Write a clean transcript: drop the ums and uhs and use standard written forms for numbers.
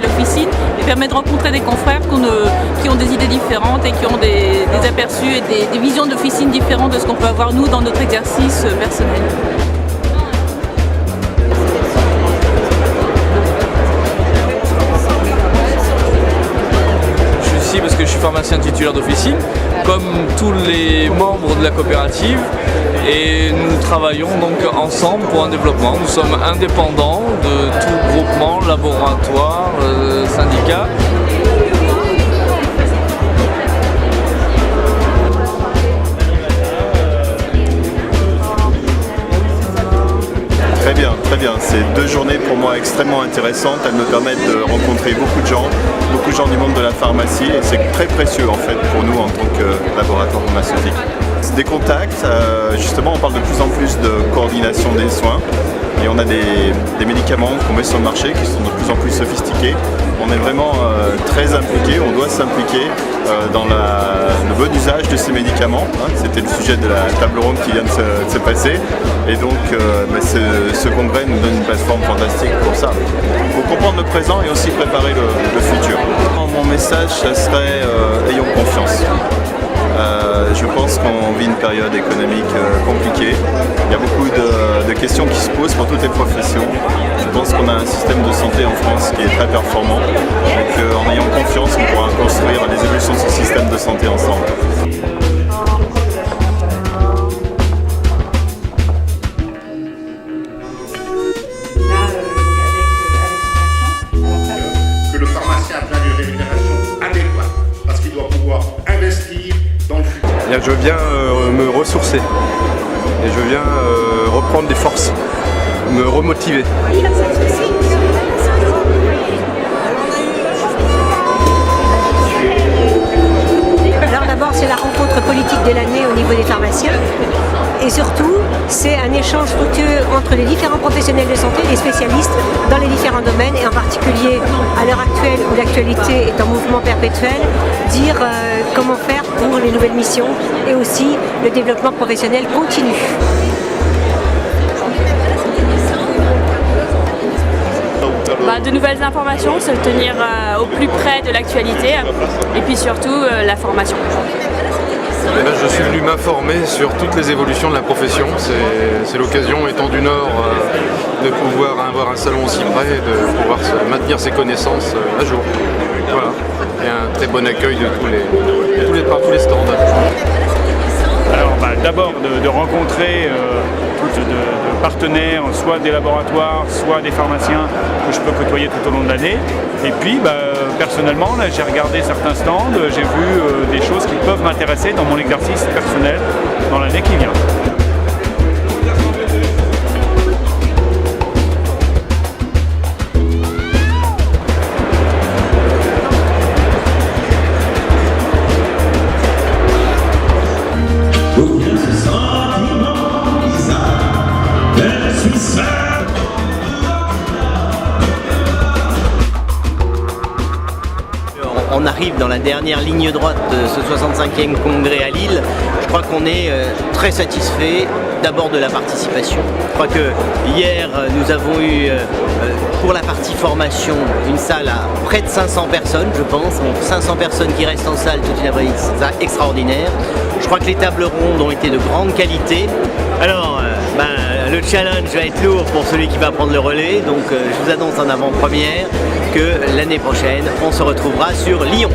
l'officine et permet de rencontrer des confrères qui ont des idées différentes et qui ont des aperçus et des visions d'officine différentes de ce qu'on peut avoir nous dans notre exercice personnel. Parce que je suis pharmacien titulaire d'officine, comme tous les membres de la coopérative, et nous travaillons donc ensemble pour un développement. Nous sommes indépendants de tout groupement, laboratoire, syndicat. Très bien. C'est 2 journées pour moi extrêmement intéressantes. Elles me permettent de rencontrer beaucoup de gens du monde de la pharmacie et c'est très précieux en fait pour nous en tant que laboratoire pharmaceutique. Des contacts, justement on parle de plus en plus de coordination des soins et on a des médicaments qu'on met sur le marché qui sont de plus en plus sophistiqués. On est vraiment très impliqués, on doit s'impliquer dans le bon usage de ces médicaments. C'était le sujet de la table ronde qui vient de se passer. Et donc ce congrès nous donne une plateforme fantastique pour ça. Il faut comprendre le présent et aussi préparer le futur. Mon message, ça serait ayons confiance. Je pense qu'on vit une période économique compliquée. Il y a beaucoup de questions qui se posent pour toutes les professions. Je pense qu'on a un système de santé en France qui est très performant. Donc en ayant confiance, on pourra construire les évolutions de ce système de santé ensemble. Que le pharmacien a besoin d'une rémunération adéquate parce qu'il doit pouvoir investir dans le futur. Je viens me ressourcer et je viens reprendre des forces, me remotiver. Alors d'abord c'est la rencontre politique de l'année au niveau des pharmaciens et surtout c'est un échange fructueux entre les différents professionnels de santé, les spécialistes dans les différents domaines et en particulier à l'heure actuelle où l'actualité est en mouvement perpétuel, dire comment faire pour les nouvelles missions et aussi le développement professionnel continu. De nouvelles informations, se tenir au plus près de l'actualité et puis surtout la formation. Je suis venu m'informer sur toutes les évolutions de la profession. C'est l'occasion, étant du Nord, de pouvoir avoir un salon aussi près, de pouvoir maintenir ses connaissances à jour. Voilà. Et un très bon accueil de tous les stands. Alors d'abord de rencontrer de partenaires, soit des laboratoires, soit des pharmaciens que je peux côtoyer tout au long de l'année. Et puis personnellement, là j'ai regardé certains stands, j'ai vu des choses qui peuvent m'intéresser dans mon exercice personnel dans l'année qui vient. On arrive dans la dernière ligne droite de ce 65e congrès à Lille. Je crois qu'on est très satisfait d'abord de la participation. Je crois que hier nous avons eu pour la partie formation une salle à près de 500 personnes je pense. Donc 500 personnes qui restent en salle, toute une appréciation extraordinaire. Je crois que les tables rondes ont été de grande qualité. Alors le challenge va être lourd pour celui qui va prendre le relais, donc je vous annonce en avant-première que l'année prochaine on se retrouvera sur Lyon.